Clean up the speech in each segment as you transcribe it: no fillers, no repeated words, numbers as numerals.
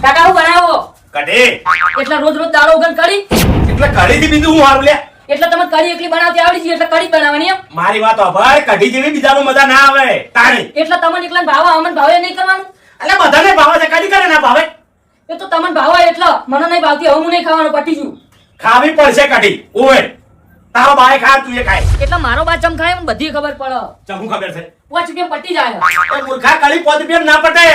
કાકા હું બનાવો કઢી એટલે રોજ રોજ દાળો વગર કઢી એટલે કઢી થી બીજું હું હારું લે એટલે તમને કઢી એકલી બનાવતી આવડી છે એટલે કઢી બનાવવાની એમ મારી વાત ભાઈ કઢી જેવી બીજામાં મજા ના આવે તાણી એટલે તમને એકલા ભાવે અમને ભાવે નહીં કરવાનું એટલે બધાને ભાવે છે કઢી કરે ના ભાવે એ તો તમને ભાવે એટલે મને નહીં ભાવતી હવે હું નહીં ખાવાનું પટી ગયું ખાવી પડશે કઢી ઓવે તારો ભાઈ ખા તું એ ખાય એટલે મારો બા ચમ ખાય મને બધી ખબર પડે ચમુ ખબર છે 5 રૂપિયા પટી જાય એ મૂર્ખા કઢી 5 રૂપિયા ના પટે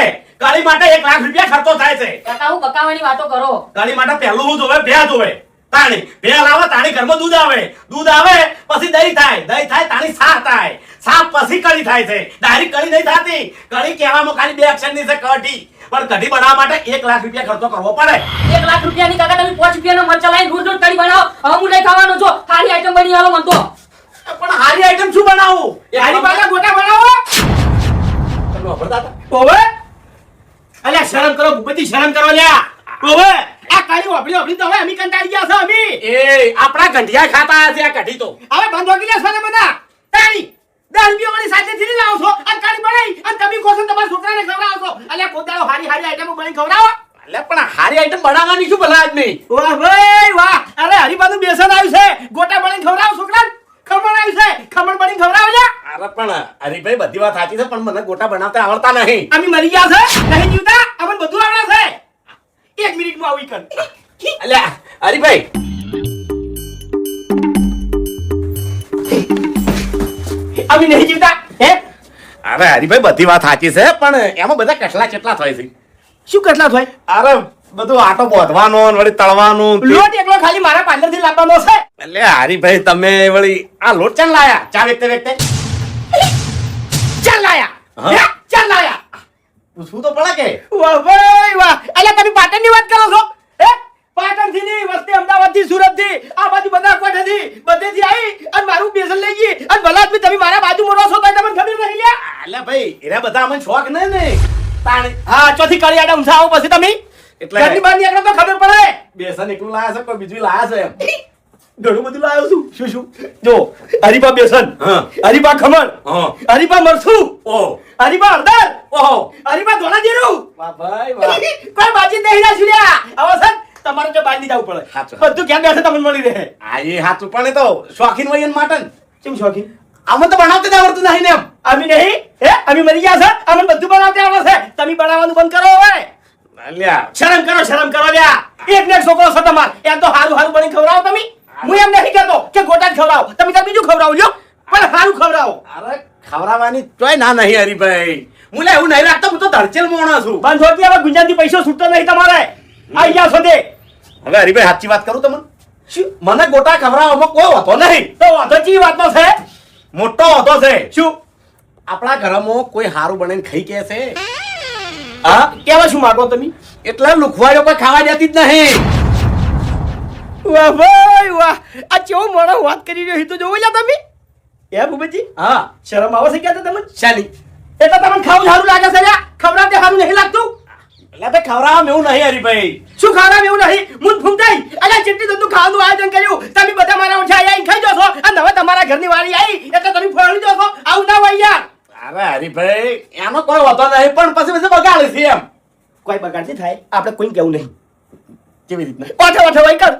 કઢી માટે 1 લાખ રૂપિયા ખર્ચો થાય છે કાકા હું બકાવાની વાતો કરો કઢી માટે પહેલું હું જોવે ભે જોવે તાણી ભે લાવે તાણી ઘરમાં દૂધ આવે પછી દહીં થાય તાણી સાહ થાય સાહ પછી કઢી થાય છે ડાયરેક્ટ કઢી નહીં થતી કઢી કહેવામાં ખાલી 2 અક્ષરની છે કઢી પણ કઢી બનાવવા માટે 1 લાખ રૂપિયા ખર્ચો કરવો પડે 1 લાખ રૂપિયાની કાકા તમે 5 રૂપિયાનો મરચા લાવીને રોજ રોજ કઢી બનાવો હવે હું નહીં ખાવાનો છો સારી આઈટમ બની આલો મન તો પણ હારી આઈટમ શું બનાવું એ હારી પાકા ગોટા બનાવો તમે વાપરતા હતા ઓવે અલ્યા શરમ કરો ભૂપતિ શરમ કરો લ્યા ઓવે આ કાળી વાપરી તો હવે અમી કંટાળી ગયા છે અમી એ આપણા ગંઢિયા ખાતા છે આ કઢી તો હવે બંધ હોકી લે સોને બધા તારી 10 રૂપિયા વાળી સાથે થી લાવો છો અને કાળી બનાવી અને તમે કોસન તમારા છોકરાને ખવડાવો છો અલ્યા કોદાળો હારી આઈટમ બની ખવડાવો અલ્યા પણ હારી આઈટમ બનાવવાની શું ભલા આદમી વાહ ભાઈ વાહ અરે હરીબાનું બેસન આવ્યું છે ગોટા બની ખવડાવો છોકરાને ખમણ આવ્યું છે ખમણ બની ખવડાવો લ્યા અરે પણ હરીભાઈ બધી વાત સાચી છે પણ મને ગોટા બનાવતા આવડતા નહીં અમે મરી ગયા છે નહીં જીવતા અમને બધું આવડે છે 1 મિનિટમાં આવી કર અલ્યા હરીભાઈ અમે નહીં જીવતા હે અરે હરીભાઈ બધી વાત સાચી છે પણ એમાં બધા કટલા કેટલા થાય છે શું કટલા થાય અરે બધું આટો બોધવાનો વળી તળવાનો લોટ એકલો ખાલી મારા પાર્લર થી લાવવાનો છે એટલે હરીભાઈ તમે વળી આ લોટ ચાલ લાયા ચા વેકતે ચાલ લાયા ચાલ લાયા પૂછવું તો પડે કે વાહ ભાઈ વાહ અલ્યા તમે પાટણ ની વાત કરો છો હે પાટણ થી ની વસ્તી અમદાવાદ થી સુરત થી આ બાજુ બધા કોઠે થી બધેથી આવી અને મારું બેસન લઈ ગઈ અને ભલા આદમી તમે મારા બાજુ મોરો છો તો તમને ખબર નહીં લ્યા અલ્યા ભાઈ એરા બધા અમને શોખ નહીં ને તાણે હા ચોથી કાળી આડા ઊંસા આવો પછી તમે એટલે ઘરની બહાર નીકળો તો ખબર પડે બેસન એકલું લાયા છે કોઈ બીજું લાયા છે એમ ઘણું બધું લાયો છું શું જો હરીબા બેસન હરીબા ખમણ હરીબા મરસું હરીબા હળદર હરીબા ધોળા જીરું વાહ ભાઈ વાહ કોઈ બાજી નહીં ના છુલ્યા હવે સર તમારે જો બહાર ની જવું પડે બધું ક્યાં બેસે તમને મળી રહે આ એ હાથ પણ તો શોખીન હોય એન માટન કેમ શોખીન અમે તો બનાવતા જ આવડતું નહીં ને એમ અમે નહીં હે અમે મરી ગયા છે અમને બધું બનાવતા આવડે છે તમે બનાવવાનું બંધ કરો હવે અલ્યા શરમ કરો લ્યા એક ને એક છોકરો છે તમાર એમ તો હારું બની ખવડાવો તમે હું એમ નહીં કહેતો કે ગોટા જ ખવડાવો તમે તો બીજું ખવડાવો લ્યો પણ હારું ખવડાવો અરે ખવડાવવાની તોય ના નહીં હરીભાઈ હું લે એવું નહીં રાખતો હું તો ધરચેલ મોણો છું બંધ હોતી હવે ગુંજાતી પૈસો છૂટતો નહીં તમારે આઈ ગયા છો તે હવે હરીભાઈ સાચી વાત કરું તમને શું મને ગોટા ખવડાવવામાં કોઈ વાંધો નહીં તો વાંધો ચી વાતનો છે મોટો વાંધો છે શું આપણા ઘરમાં કોઈ હારું બનાવીને ખાઈ કે છે હા કેવા શું માંગો તમે એટલે લુખવાયો કોઈ ખાવા દેતી જ નહીં વાહ ભાઈ વાહ આ કેવો મોણો વાત કરી રહ્યો તો જોવો લ્યા તમે એ ભૂપતજી હા શરમ આવે છે કે તમને શાલી એટલે તમને ખાવું સારું લાગે છે લ્યા ખવડાવતે સારું નહીં લાગતું એટલે તે ખવડાવવા એવું નહીં હરીભાઈ શું ખવડાવવા એવું નહીં મું ફૂમતાઈ અલ્યા જેટલી બધું ખાવાનું આયોજન કર્યું તમે બધા મારા ઓછા આવીને ખાઈ જશો અને હવે તમારા ઘરની વારી આવી એટલે તમે ફોડી જશો આવું ના હોય યાર અરે હરીભાઈ એનો કોઈ વાતો નહીં પણ પછી બગાડે છે એમ કોઈ બગાડતી થાય આપણે કોઈ કેવું નહીં કેવી રીતના ઓઠે ભાઈ કર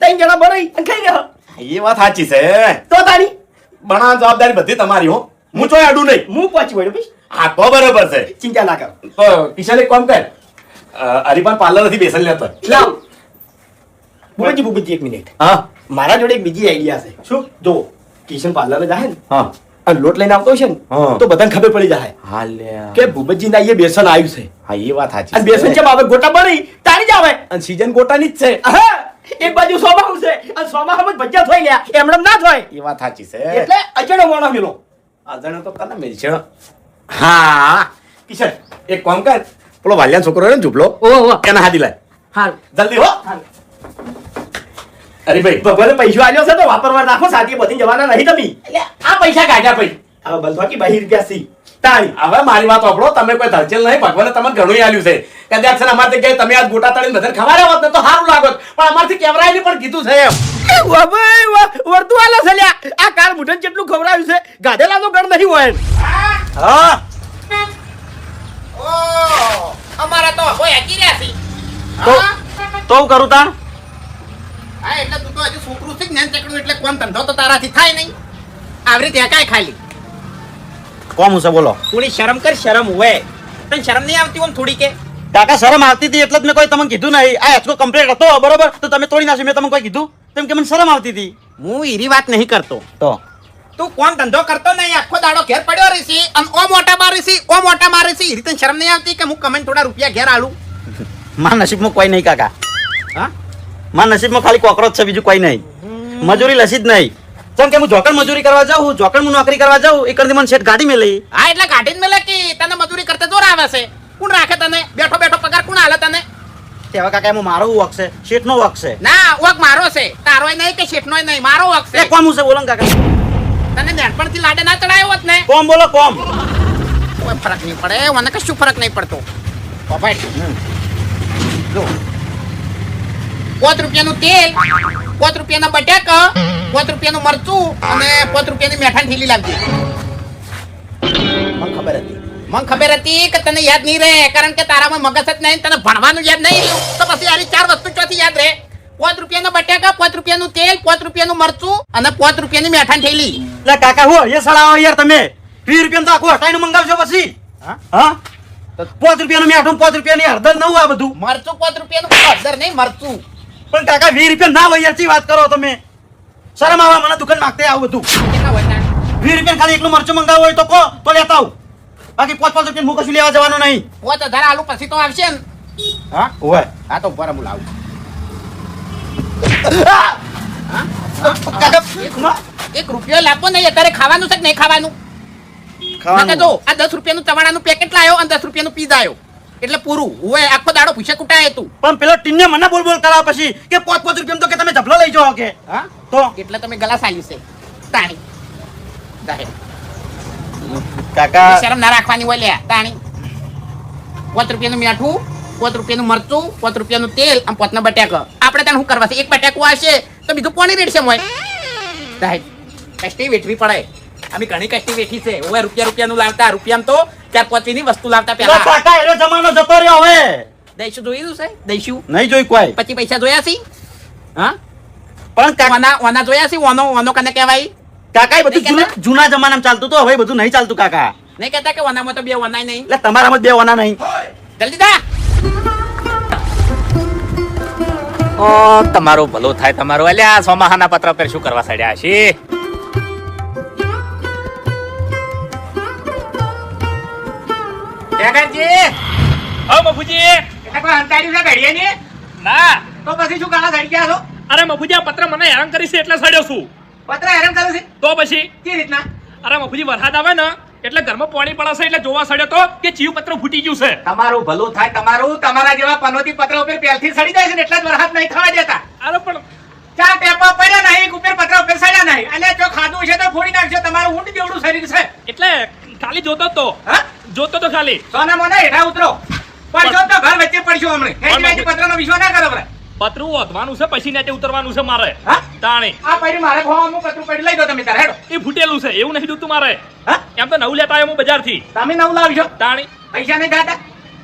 3 જણા બનાવી અને ખાઈ ગયો એ વાત સાચી છે તો તારી બનાવવાની જવાબદારી બધી તમારી હો હું ચોય આડું નહીં હું પહોંચી વળ્યો ભાઈ હા તો બરોબર છે ચિંતા ના કર તો કિશન એક કામ કર હરીભાઈ પાર્લર થી બેસન લેતો લાવ ભૂપતજી 1 મિનિટ હા મારા જોડે એક બીજી આઈડિયા છે શું જો કિશન પાર્લર જાય ને હા અને લોટ લઈને આવતો છે ને તો બધાને ખબર પડી જાય હાલ્યા કે ભૂપતજી ના એ બેસન આવ્યું છે હા એ વાત સાચી અને બેસન કેમ આવે ગોટા બની તારી જ આવે અને સીઝન ગોટાની જ છે હા એક બાજુ સોમાહુ છે અને સોમાહુ જ ભજીયા થઈ ગયા એમણે ના થાય એ વાત સાચી છે એટલે અજણો મોણો મિલો અજણો તો કને મિલ છે હા કિશન એક કામ કર પેલો વાલિયાન છોકરો ને ઝૂપલો એને હાદી લાય હા જલ્દી હો અરે ભાઈ ભગવાને પૈસો આલ્યો છે તો વાપરવા રાખો સાથી બધી જવાના નહીં તમે એટલે આ પૈસા કાઢ્યા ભાઈ હવે બંધવાકી 22 રૂપિયા સી તાળી હવે મારી વાત સાંભળો તમે કોઈ ધરચેલ નહીં ભગવાને તમને ઘણું આલ્યું છે કદાચ છે અમારે કે તમે આજ ગોટા તળીને બધાને ખવાડ્યા હોત ને તો સારું લાગોત પણ અમારથી કેવરાઈને પણ કીધું છે એમ વાહ ભાઈ વાહ વર્તુ આલો છે લ્યા આ કાર મુઠન જેટલું ખવડાવ્યું છે ગાધેલા તો ગણ નહીં હોય હા ઓ અમારા તો હોય હકી રહ્યા છે તો હું કરું તાણ હા એટલે તું તો હજુ છોકરું છે જ્ઞાન ચકડું એટલે કોમ ધંધો તો તારાથી થાય નહીં આવરી ત્યાં કાંઈ ખાલી કોમ હું છે બોલો થોડી શરમ કર શરમ હોય તને શરમ નહીં આવતી ઓમ થોડી કે કાકા શરમ આવતી હતી એટલે જ મેં કોઈ તમને કીધું નહીં આ હેચકો કમ્પ્લીટ હતો બરોબર તો તમે તોડી નાખ્યું મેં તમને કોઈ કીધું તેમ કે મને શરમ આવતી હતી હું એરી વાત નહીં કરતો તો તું કોમ ધંધો કરતો નહીં આખો દાડો ઘેર પડ્યો રહીશી અને ઓ મોટા મારીશી ઓ મોટા મારીશી એ રીતે શરમ નહીં આવતી કે હું કમેન્ટ થોડા રૂપિયા ઘેર આલું મારા નસીબમાં કોઈ નહીં કાકા હા મારા નસીબમાં ખાલી કોકરોચ છે બીજું કોઈ નહીં મજૂરી લસી જ નહીં જેમ કે હું જોકણ મજૂરી કરવા જાઉં જોકણ હું નોકરી કરવા જાઉં એકડથી મને શેઠ ગાડી મેલી હા એટલે ગાડી મેલે કે તને મજૂરી કરતા જોર આવે છે કોણ રાખે તને બેઠો બેઠો પગાર કોણ હાલે તને તેવા કાકા એમાં મારો વક છે શેઠ નો વક છે ના વક મારો છે તારોય નહીં કે શેઠનોય નહીં મારો વક એ છે કોમ હું છે બોલો ને કાકા તને નાનપણથી લાડે ના ચડાયો હોત ને કોમ બોલો કોમ કોઈ ફરક નહીં પડે મને કશું ફરક નહીં પડતો બાપા જો 5 રૂપિયાનું તેલ 5 રૂપિયાના બટાકા 5 રૂપિયાનું મરચું અને 5 રૂપિયાની મેઠાની થેલી લાવજે મને ખબર હતી કે તને યાદ નહીં રહે કારણ કે તારામાં મગજ જ નહીં તને ભણવાનું યાદ નહીં તો પછી આરી 4 વસ્તુ ચોથી યાદ રહે 5 રૂપિયાના બટાકા 5 રૂપિયાનું તેલ 5 રૂપિયાનું મરચું અને 5 રૂપિયાની મેઠાની થેલી એટલે કાકા હો એ સડાવો યાર તમે 20 રૂપિયા તો આખું હટાઈને મંગાવશો પછી હા 5 રૂપિયાનું મેઠું 5 રૂપિયાની હળદર નવું આ બધું મરચું 5 રૂપિયાનું હળદર નહીં મરચું પણ કાકા 20 રૂપિયા ના હોય યાર ચી વાત કરો તમે શરમ આવે મને દુકાન માંગતે આવું બધું કેટલા હોય તાણ? 20 રૂપિયા ખાલી એકલું મરચું મંગાવવું હોય તો કહો તો લેતા આવું બાકી 5 રૂપિયા હું કશું લેવા જવાનું નહીં 5000 આલુ પછી તો આવશે ને હા ઓય હા તો બરાબર લાવું કાકા એક રૂપિયો લાપો નહીં અત્યારે ખાવાનું છે કે નહીં ખાવાનું નકર જો આ 10 રૂપિયાનું ચવાણાનું પેકેટ લાયો અને 10 રૂપિયાનું પીઝા આયો એટલે પૂરું ઓય આખો દાડો પૂછે કુટાય તું પણ પેલો ટીને મને બોલ બોલ કરાવ પછી કે 5 રૂપિયા તો કે તમે ઝપલો લઈ જાઓ કે હા તો એટલે તમે ગલા સાલ્યું છે તાણી જાહેર કાકા શરમ ના રાખવાની હોય લે તાણી 5 રૂપિયાનું મીઠું 5 રૂપિયાનું મરચું 5 રૂપિયાનું તેલ અને 5 ના બટાકા આપણે તને શું કરવા છે એક બટાકું આવશે તો બીજું કોની રેટ છે મોય જાહેર કષ્ટી વેઠવી પડે અમે ઘણી કષ્ટી વેઠી છે ઓય રૂપિયાનું લાવતા રૂપિયામાં તો 4-5 ની વસ્તુ લાવતા તો પેલા કાકા એનો જમાનો જતો રહ્યો હવે દઈશું જોયું છે દઈશું નહીં જોઈ કોઈ પછી પૈસા જોયા છે હા પણ કાકા ઓના જોયા છે ઓનો કને કહેવાય કાકા એ બધું જૂના જમાનામાં ચાલતું તો હવે બધું નહીં ચાલતું કાકા નહીં કહેતા કે ઓનામાં તો બે ઓનાય નહીં એટલે તમારામાં જ બે વાના નહીં જલ્દી દા ઓ તમારું ભલું થાય તમારું અલ્યા સોમાહાના પત્ર પર શું કરવા સડ્યા છે જગતજી ઓ મફુજી એટલે કોઈ હંતાડ્યું છે ઘડિયાની ના તો પછી શું કાળા સડી ગયા છો અરે મફુજી આ પત્ર મને હેરાન કરી છે એટલે સડ્યો છું પત્ર હેરાન કરે છે તો પછી કે રીતના અરે મફુજી વરસાદ આવે ને એટલે ઘરમાં પાણી પડશે એટલે જોવા સડ્યો તો કે ચીવ પત્ર ફૂટી ગયું છે તમારું ભલું થાય તમારા જેવા પનોતી પત્ર ઉપર પહેલથી સડી જાય છે ને એટલે જ વરસાદ નહીં થવા દેતા અરે પણ ચાર ટેપા પડ્યા નહીં એક ઉપર પત્ર ઉપર સડ્યા નહીં અને જો ખાધું છે તો ફોડી નાખજો તમારું ઊંટ જેવડું શરીર છે એટલે ખાલી જોતો તો હા જોતો તો ખાલી સોના મોના હેઠા ઉતરો પડશો તો ઘર વચ્ચે પડશો હમણે હેજી પત્રનો વિશ્વાસ ના કરો બરા પતરું વધવાનું છે પછી નેટે ઉતરવાનું છે મારે હા તાણી આ પડી મારે ભોવાનું પત્રું પડી લઈ દો તમે તારે હેડો એ ફૂટેલું છે એવું નહીં દૂતું મારે હા એમ તો નવું લેતા આવ્યો હું બજારથી તમે નવ લાવજો તાણી પૈસા નહીં ખાતા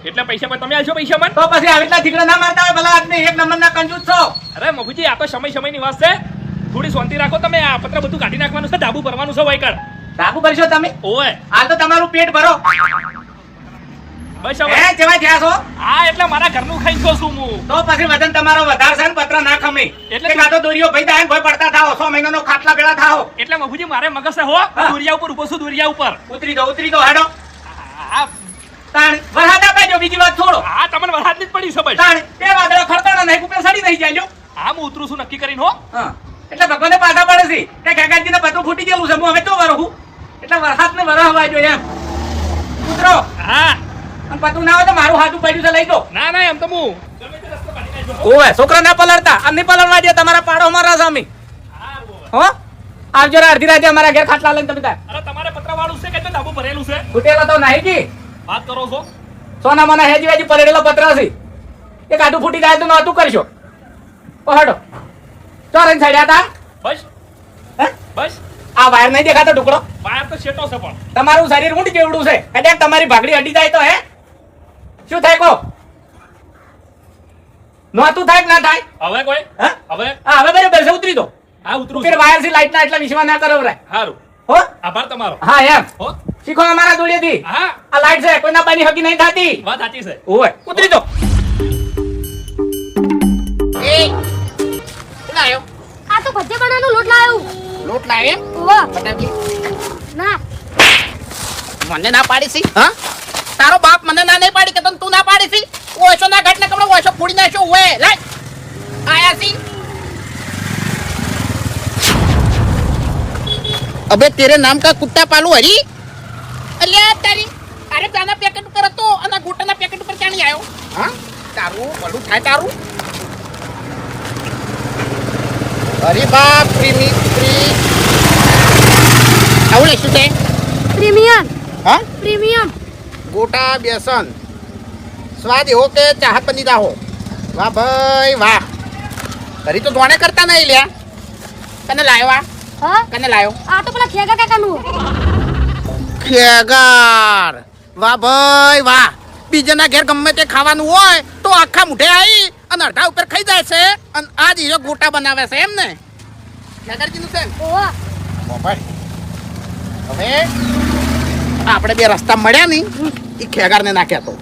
એટલે પૈસા પણ તમે આલશો પૈસા મને તો પછી આવી રીતના ઠીકડા ના મારતા હોય ભલા આદમી એક નંબરના કંજૂસ છો અરે મફુજી આ તો સમયની વાત છે થોડી શાંતિ રાખો તમે આ પત્ર બધું કાઢી નાખવાનું છે ડાબુ ભરવાનું છે વાયકર ડાબુ કરશો તમે ઓય હાલ તો તમારું પેટ ભરો બસ હવે હે જેવા જ્યાં છો હા એટલે મારા ઘરનું ખાઈ છો છું હું તો પછી વજન તમારો વધારશે ને પત્ર ના ખમે એટલે એટલે કાતો દોરીઓ ભાઈ દાય ભય પડતા થાઓ 6 મહિનાનો ખાટલા બેડા થાઓ એટલે મફુજી મારે મગજ છે હો દુરિયા ઉપર ઉભો છું દુરિયા ઉપર ઉતરી દો હેડો હા તાણ વરસાદ આપે જો બીજી વાત છોડો હા તમને વરસાદની જ પડી છે બસ તાણ તે વાદળો ખડતાના નહીં કુપે સડી નહીં જાય હા હું ઉતરું છું નક્કી કરીને હો હા એટલે ભગવાને પાછા પડે છે કે કાકાજીને પતરું ફૂટી ગયેલું છે હું હવે તો વરહું એટલે વરસાદને વરહવા જોઈએ એમ ઉતરો હા અને પતરું ના હોય તો મારું હાથું પડ્યું છે લઈ દો ના ના એમ તો હું ઓવે છોકરા ના પલળતા અમને પલળવા દે તમારા પાડો મારા સામે હો આવજો રે અડધી રાતે અમારા ઘેર ખાટલા લઈને તમે તાર અરે તમારે પત્ર વાળું છે કે તો ડાબુ ભરેલું છે ફૂટેલો તો નહીં કી વાત કરો છો સોના મોના હેજી વેજી પલળેલો પત્ર છે એક આડું ફૂટી જાય તો નહોતું કરશો પહાડો ચોરન છડ્યા તા બસ હે બસ આ વાયર નહીં દેખાતો ટુકડો વાયર તો શેટો છે પણ તમારું શરીર ઊંટ જેવડું છે કદાચ તમારી ભાગડી અડી જાય તો હે શું થાય કો નોતું થાય કે ના થાય હવે કોઈ હા? હવે હા હવે બરાબર છે ઉતરી દો હા ઉતરું ફેર વાયર થી લાઈટ ના એટલા વિશ્વાસ ના કરો રે સારું હો આભાર તમારો હા એમ હો શીખો અમારા જોડેથી હા આ લાઈટ છે કોઈના પાની હકી નહીં થતી વાત સાચી છે ઓય ઉતરી દો એ લાયો આ તો ભજ્જે બનાવવાનો લોટ લાવ્યો લોટ લાવે વાહ બટાવી ના મને ના પાડી છે હા તારો બાપ મને ના નહીં પાડી કે તને તું ના પાડી છે ઓછો ના ઘટ ના કમળો ઓછો ફોડી નાખ્યો ઓય લાય આયા સી अबे तेरे नाम का कुत्ता पालू हरी अल्યા તારી અરે તાના પેકેટ ઉપર હતો અને ગોટાના પેકેટ ઉપર ક્યાં નહીં આવ્યો હા તારું ભલું થાય તારું અરે બાપ આવું લઈશું છે પ્રીમિયમ હા પ્રીમિયમ ગોટા બેસન સ્વાદ એવો કે ચાહત બની જાહો વાહ ભાઈ વાહ તરી તો જોણે કરતા નહીં લ્યા કને લાયો આ હા કને લાયો આ તો પેલા ખેગા કાકાનું ખેગાર વાહ ભાઈ વાહ બીજાના ઘેર ગમે તે ખાવાનું હોય તો આખા મુઠે આવી અને અડધા ઉપર ખાઈ જાય છે અને આ જ હીરો ગોટા બનાવે છે એમ ને ખેગારજીનું છે ને? ઓવા મોબાઈલ હવે આપણે બે રસ્તા મળ્યા નહીં એ ખેગારને નાખ્યા તો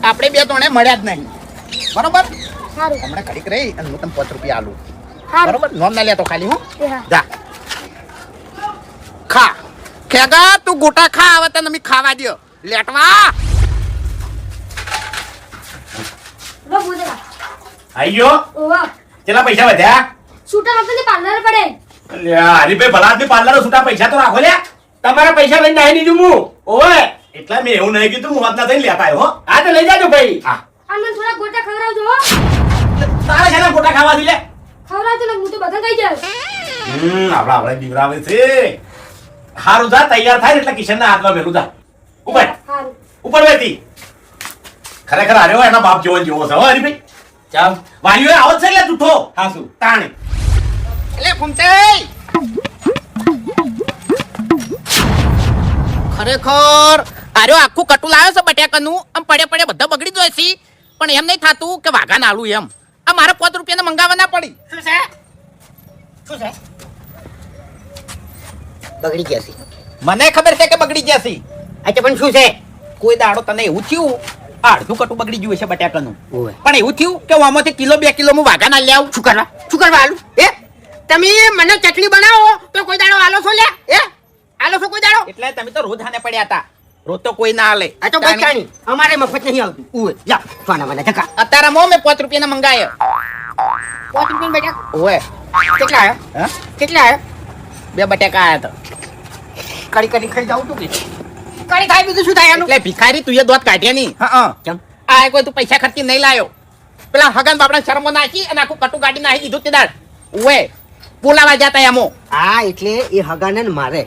આપણે બે ત્રણે મળ્યા જ નહીં બરોબર સારું હમણાં ઘડીક રહી અને હું તમને 5 રૂપિયા આલું સારું બરોબર નોમ ના લેતો ખાલી હું એ હા જા ખા ખેગા તું ગોટા ખા હવે તને અમે ખાવા દો લેટવા લો બોલેલા આઈ ગયો ઓવા કેટલા પૈસા વધ્યા છૂટા વખતે પાર્લર પડે અલ્યા હરીભાઈ ભલા આદમી પાર્લર છૂટા પૈસા તો રાખો લ્યા તમારા પૈસા લઈને આવી દીધું હું ઓય એટલા મેં એવું નહીં કીધું હું વાતના થઈને લેતા આવ્યો હો હા તો લઈ જાજો ભાઈ હા અને મને થોડા ગોટા ખવડાવજો હો તારે છે ને ગોટા ખાવા દી લે ખવડાવજો ને હું તો બધા થઈ જાય આપડા બીવરાવે છે હારું જા તૈયાર થાય ને એટલે કિશનના હાથમાં મેલું જા ઉપર સારું ઉપર બેઠી ખરેખર હાર્યો એના બાપ જેવો ને જેવો છે હો હરીભાઈ ચાલ વાલીઓ આવો છે એટલે જૂઠો હા શું તાણી એટલે ફૂમતે ખરેખર આર્યો આખું કટુ લાવ્યો છે બટાકાનું આમ પડે પડે બધા બગડી જાય છે પણ એમ નહીં થાતું કે વાઘા નાલું એમ આ મારે 5 રૂપિયાને મંગાવવા ના પડી શું છે બગડી ગયા છે મને ખબર છે કે બગડી ગયા છે અચ્છા પણ શું છે કોઈ દાડો તને એવું થયું અડધું કટુ બગડી ગયું છે બટાકાનું ઓય પણ એવું થયું કે આમાંથી કિલો 2 કિલો હું વાઘા ના લ્યાવું શું કરવા આલુ એ તમે મને ચટણી બનાવો તો કોઈ દાડો આલો છો લે એ આલો છો કોઈ દાડો એટલે તમે તો રોજ હાને પડ્યા હતા રોજ તો કોઈ ના આલે આ તો બચાણી અમારે મફત નહીં આવતું ઓય જા સોના મને જકા અત્યારે મો મેં 5 રૂપિયાના મંગાયો 5 રૂપિયા બેટા ઓય કેટલા આયો હા કેટલા આયો 2 બટાકા આયા હતા કડી કડી ખાઈ જાઉં તું કે કડી ખાઈ બીજું શું થાય આનું એટલે ભિખારી તું એ દોત કાઢ્યા નહીં હા કેમ આ કોઈ તું પૈસા ખર્ચી નહીં લાયો પેલા હગન બાપડા શરમો નાખી અને આખું કટુ ગાડી નાખી દીધું તે દાડ ઓએ બોલાવા જતા એમો હા એટલે એ હગાને ને મારે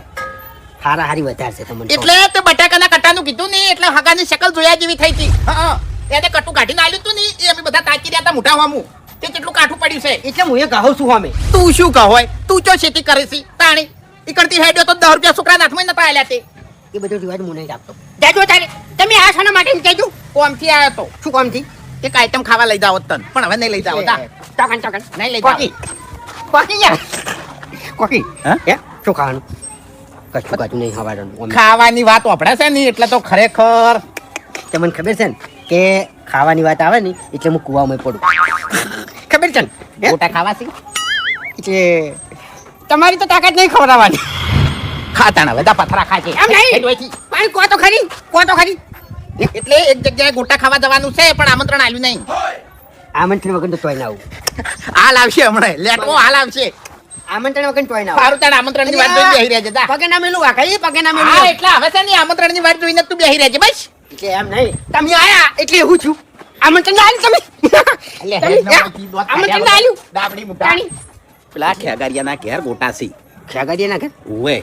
હારા હારી વધારે છે તમને એટલે તે બટાકાના કટાનું કીધું નહીં એટલે હગાની શકલ જોયા જેવી થઈ હતી હા એને કટુ કાઢીને આલ્યું તું નહીં એ અમે બધા તાકી રહ્યા હતા મોટા વામું તે કેટલું કાઠું પડ્યું છે એટલે હું એ કહું છું અમે તું શું કહોય તું ચો ખેતી કરે છે તાણી ઈકડતી હેડ્યો તો 10 રૂપિયા છોકરા હાથમાં નતા આલ્યા તે એ બધો રિવાજ હું નહીં રાખતો જાજો તારે તમે આ શાના માટે કહેજો કોમથી આવ્યો તો શું કામથી એક આઈટમ ખાવા લઈ જાવ તન પણ હવે નહીં લઈ જાવ તા ટકન નહીં લઈ કોકી કોકી યાર કોકી હા? હે શું ખાવાનું કશું કાચું નહીં ખાવાનું ખાવાની વાત વાપડા છે ને એટલે તો ખરેખર તમને ખબર છે ને કે ખાવાની વાત આવે ને એટલે હું કુવામાં પડું ખબર છે ને હે? ગોટા ખાવા છે એટલે તમારી તો તાકાત નહીં ખવડાવવાની ખાતા ના બધા પથરા ખાય છે એમ નહીં. હેડવેથી. પણ કો તો ખરી એટલે એક જગ્યાએ ગોટા ખાવા જવાનું છે પણ આમંત્રણ આલ્યું નહીં આમંત્રણ વગર તો તોય ના આવું હાલ આવશે હમણાં લેટવો હાલ આવશે આમંત્રણ વગર તોય ના આવું સારું તારે આમંત્રણ ની વાત જોઈને બેહી રહેજે જા પગે ના મેલું વાઘાઈ પગે ના હા મેલું એટલે હવે છે ને આમંત્રણ ની વાત જોઈને તું બેહી રહેજે બસ એટલે એમ નહીં તમે આયા એટલે હું છું આમંત્રણ ના આલ્યું તમે આમંત્રણ ના આલ્યું ડાબડી મુઠા તાણી. પેલા ખેગારિયાના ઘેર ગોટા છે ખેગાડીએ ના ઘર ઓવે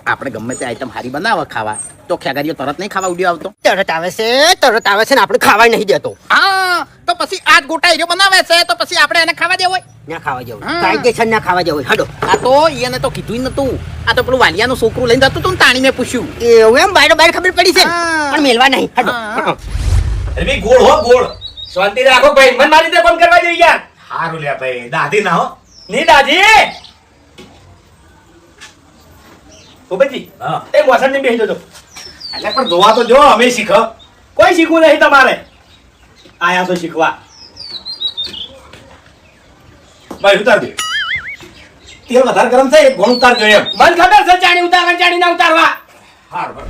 આપણે ગમે તે આઈટમ હારી બનાવો ખાવા તો ખેગારીઓ તરત નહીં ખાવા ઉડ્યો આવતો તરત આવે છે ને આપણે ખાવા નહીં દેતો હા તો પછી આજ ગોટા હીરો બનાવે છે તો પછી આપણે એને ખાવા દેવો હોય ના ખાવા જવું હા. કાયદેસર ના ખાવા જવું હડો આ તો એને તો કીધું નતું આ તો પેલું વાલિયાનું છોકરું લઈને જતું હતું ને તાણી મેં પૂછ્યું એવું એમ બાયરો બાયર ખબર પડી છે ને? હા. પણ મેલવા નહીં હડો હા. અરે ભાઈ ગોળ હો ગોળ શાંતિ રાખો ભાઈ, મન મારી રીતે કોમ કરવા જોઈએ યાર. હારું લ્યા ભાઈ, દાદી ના હો. ની દાદી. ભૂપતજી, એ મોસણ ને બેસી જજો. એટલે પણ જોવા તો જો, અમે શીખો. કોઈ શીખવું નહીં તમારે. આયા તો શીખવા. ભાઈ ઉતાર દે. તેલ વધારે ગરમ થાય, એક ઘણું ઉતારજો એમ. મન ખબર છે ચાણી ઉતારવા, ચાણી ના ઉતારવા. હારું.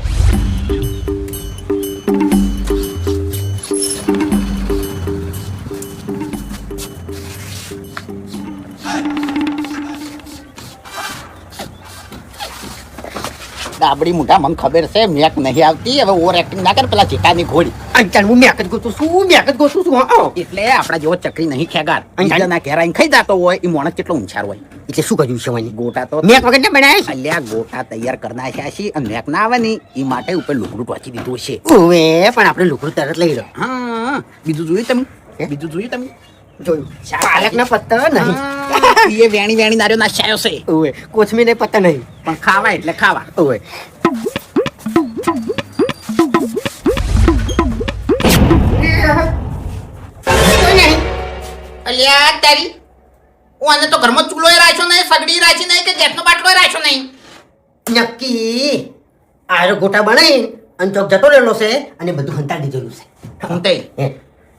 ડાબડી મોઢા મને ખબર છે મેક નહીં આવતી હવે ઓવર એક્ટિંગ ના કર પેલા ચેટાની ઘોડી અંચાણ હું મેક જ ગોતું છું, મેક જ ગોતું છું. હા એટલે આપણા જેવો ચકરી નહીં ખેગાર બીજાના ઘેર આઈને ખાઈ જાતો હોય એ માણસ કેટલો ઊંચાર હોય એટલે શું કર્યું છે વળી? ગોટા તો મેક વગર ના બનાય છે? અલ્યા ગોટા તૈયાર કરી નાખ્યા છે અને મેક ના આવે ને એ માટે ઉપર લુગડું ટોચી દીધું છે. ઓવે પણ આપણે લુકડું તરત લઈ લો. હા બીજું જોયું તમે? બીજું જોયું તમે? જોયું પાલક ના પત્તા નહીં. એ વેણી વેણી નાર્યો નાખ્યો છે ઓવે કોથમીર ને પત્તા નહીં. પણ ખાવા એટલે ખાવા. ઓવે અલ્યા તારી ઓને તો ઘરમાં ચૂલો રાખ્યો નહીં, સગડી રાખી નહીં કે ગેસનો બાટલો રાખ્યો નહીં. નક્કી આરો ગોટા બનાવી અને ચોક જતો રહેલો છે અને બધું હંતાડી દીધેલું છે. હું તે હે.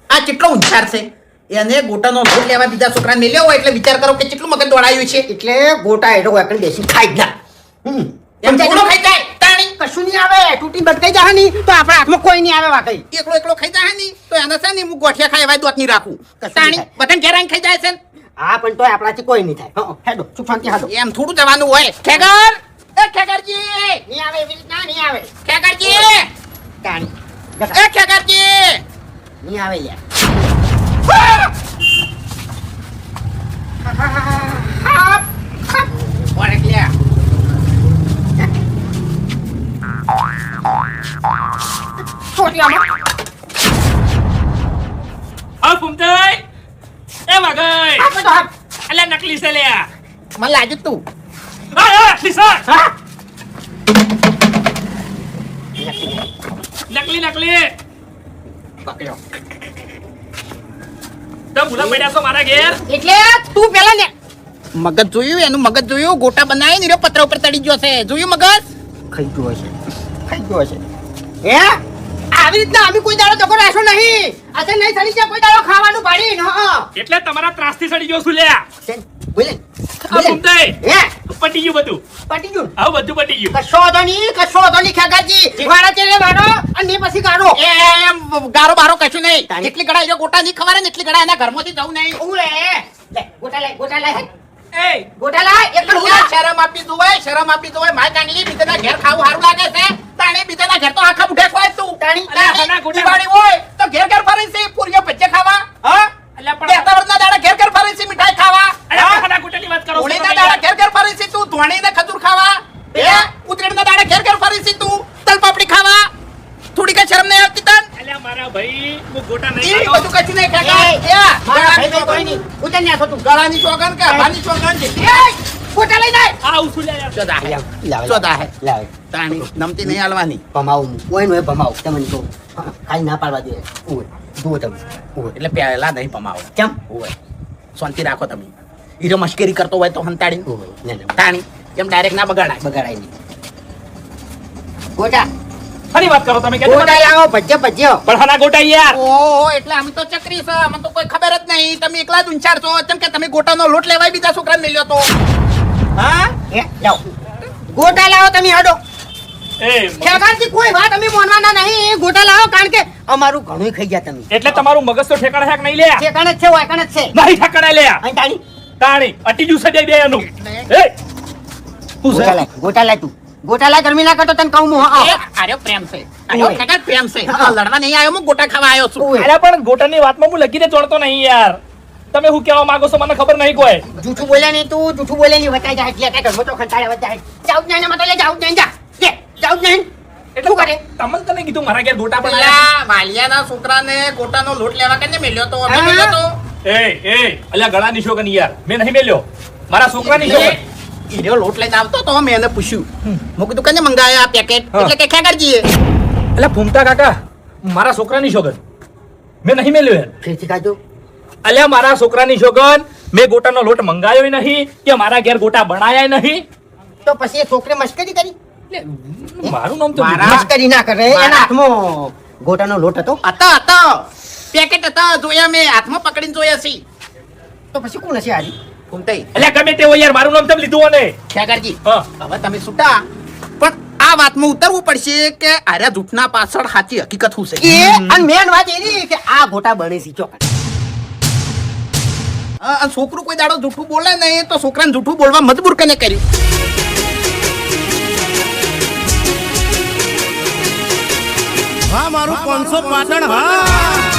આ કેટલો ઊંચાર છે એને ગોટાનો લોટ લેવા બીજા છોકરા મેલ્યો હોય એટલે વિચાર કરો કે કેટલું મગજ દોડાયું છે. એટલે ગોટા એનો વાકણ બેસી ખાઈ જ ના. એમ થોડું ખાઈ જાય તાણી કશું નહીં આવે, તૂટી બટકાઈ જાય નહીં તો આપણા હાથમાં કોઈ નહીં આવે વાકઈ. એકલો એકલો ખાઈ જાય નહીં તો એને છે ને હું ગોઠિયા ખાઈ એવા દોત નહીં રાખું કશું તાણી નહીં બધાને ઘેર આવીને ખાઈ જાય છે ને. હા પણ તોય આપણાથી કોઈ નહીં થાય. હં, હેડો સુખ શાંતિ હાલો. એમ થોડું જવાનું હોય. ખેગર એ ખેગરજી નહીં આવે એવી રીતના નહીં આવે. ખેગરજી તાણી એ ખેગરજી નહીં આવે યાર. ઓળખ લે હા ફૂમતાઈ એ વાગઈ અલ્યા નકલી છે લ્યા મને લાગ્યું તું હા નકલી છે નકલી પકડ્યો તો ભૂલા પડ્યા છો મારા ઘેર એટલે તું પેલા ને મગજ જોયું એનું મગજ જોયું ગોટા બનાવી ને પત્ર ઉપર ચડી ગયો છે જોયું મગજ ખાઈ ગયો હશે, ખાઈ ગયો હશે. હે આવી રીતના અમે કોઈ દાડો જકો રાખ્યો નહીં. આજે નહીં સડી જાય કોઈ દાડો ખાવાનું પાડી ન. એટલે તમારા ત્રાસથી સડી ગયો છું લ્યા બોલે આ ફૂમતાઈ હે પટી ગયું બધું પટી ગયું. હા બધું પટી ગયું કશો વાંધો નહીં, કશો વાંધો નહીં ખેગાજી. વાળા ચેલે વાળો અને પછી ગાળો. એમ ગારો બારો કશું નહીં જેટલી ગળા એ ગોટા નહીં ખવાય ને એટલી ગળા એના ઘરમાંથી જવું નહીં ઓએ લે ગોટા લાય, ગોટા લાય. એ ગોટા લાય એક તું શરમ આપી જોવાય શરમ આપી જોવાય માય કાંગલી બીજાના ઘેર ખાવું સારું લાગે છે તાણે બીજાના ઘેર તો આખા બુઢે ખવાય તું તાણી અલ્યા હના ગોટા દિવાળી હોય તો ઘેર ઘેર ફરે છે પૂરીઓ ભજ્જે ખાવા હા અલ્યા પણ બેતા વર્ષના દાડા ઘેર ઘર ફરે છે મીઠાઈ ખાવા અલ્યા હના ગોટાની વાત કરો છો હોળીના તમે દાડા યાર. ઘેર ઘર ફરે છે તું ધોણીને ખજૂર ખાવા હે ઉતરેણના દાડા ઘેર ઘર ફરે છે તું તલ પાપડી ખાવા થોડી કઈ શરમ નહીં આવતી તન અલ્યા મારા ભાઈ હું ગોટા એ નહીં બધું ખાતો કશું નહીં એ, ખાતા મારા ભાઈ કોઈ નહીં. ઉતર ન્યા છો તું. ગળાની ચોગન કે હવાની ચોગન છે ગોટા લઈ જાય. આ ઉછું લ્યા યાર. ચોદા હે લાવે ચોદા હે લાવે તાણી નમતી નહીં હાલવાની ભમાવું કોઈ નો ભમાવું તમને તો ખાલી ના પાડવા દે. ઓય જુઓ તમે. ઓય એટલે પહેલા નહીં પમાવો કેમ? હોય શાંતિ રાખો તમે હીરો મશ્કરી કરતો હોય તો હંતાડી ઓય ના ના તાણી એમ ડાયરેક્ટ ના બગાડાય બગાડાય નહીં. ગોટા ફરી વાત કરો તમે કે ગોટા લાવો ભજ્જો ભજ્જો. પણ હના ગોટા યાર ઓહો એટલે અમે તો ચકરી છે અમને તો કોઈ ખબર જ નહીં તમે એકલા જ ઊંચાર છો કેમ કે તમે ગોટાનો લોટ લેવાય બીજા છોકરાને મેલ્યો તો હા હે લાવો ગોટા લાવો તમે હડો. એ ખેગારજી કોઈ વાત અમે માનવાના નહીં. ગોટા લાવો કારણ કે અમારું ઘણું ખાઈ ગયા તમે. એટલે તમારું મગજ તો ઠેકાણે હેક નહીં લ્યા ઠેકાણે જ છે વાયકાણે જ છે. નહીં ઠેકાણે લ્યા અહીં તાણી તાણી અટી જ્યું છે બે એનું એ ગોટા લાય, ગોટા લાય તું. ગોટા લાય ગરમી ના કરતો તને કહું હું. હા આર્યો પ્રેમ છે આર્યો ખેગર પ્રેમ છે લડવા નહીં આવ્યો હું ગોટા ખાવા આવ્યો છું ઓય. અલ્યા પણ ગોટાની વાતમાં હું લગીને ચોડતો નહીં યાર તમે શું કહેવા માંગો છો મને ખબર નહીં કોઈ જૂઠું બોલ્યા નહીં તું, જૂઠું બોલ્યા નહીં વટાઈ જાય એટલે કાંઈ ઘરમાં તો ખંટાળ્યા વટાય. જાઉં જ નહીં ને મતો લે, જાઉં જ નહીં જા. લે, જાઉં જ નહીં. શું કરે? તમને તને કીધું મારા ઘેર ગોટા પણ પેલા વાલિયાના છોકરાને ગોટાનો લોટ લેવા કરીને મેલ્યો તો અમે મેલ્યો તો એ અલ્યા ગળાની શોગન યાર મેં નહીં મેલ્યો મારા છોકરાની શોગન હીરો લોટ લઈને આવતો તો મેં એને પૂછ્યું મેં કીધું કને મંગાયા આ પેકેટ હા. એટલે કે ખેગરજીએ અલ્યા ફૂમતા કાકા મારા છોકરાની શોગન મેં નહીં મેલ્યો યાર. ફેરથી કાઢો. અલ્યા મારા છોકરાની સોગન મેં ગોટાનો લોટ મંગાયો નહીં કે મારા ઘેર ગોટા બનાયા નહીં. તો પછી એ છોકરે મસ્કરી કરી? મારું નામ તો મસ્કરી ના કરે. એના હાથમાં ગોટાનો લોટ હતો. હતા પેકેટ હતા, જોયા મેં, હાથમાં પકડીને જોયા છે. તો પછી કોણ હશે હારી? ફૂમતાઈ, અલ્યા ગમે તે હોય યાર, મારું નામ તમે લીધું ને. ખેગારજી, હા. હવે તમે છૂટા, પણ આ વાતમાં ઉતરવું પડશે કે આર્યા જૂઠના પાછળ સાચી હકીકત શું છે. એ અને મેન વાત એ રહી કે આ ગોટા બને છે ચોકડ. અને છોકરું કોઈ દાડો જૂઠું બોલે નહીં તો છોકરાને જૂઠું બોલવા મજબૂર કને કર્યું. હા મારું 500 પાટણ હા.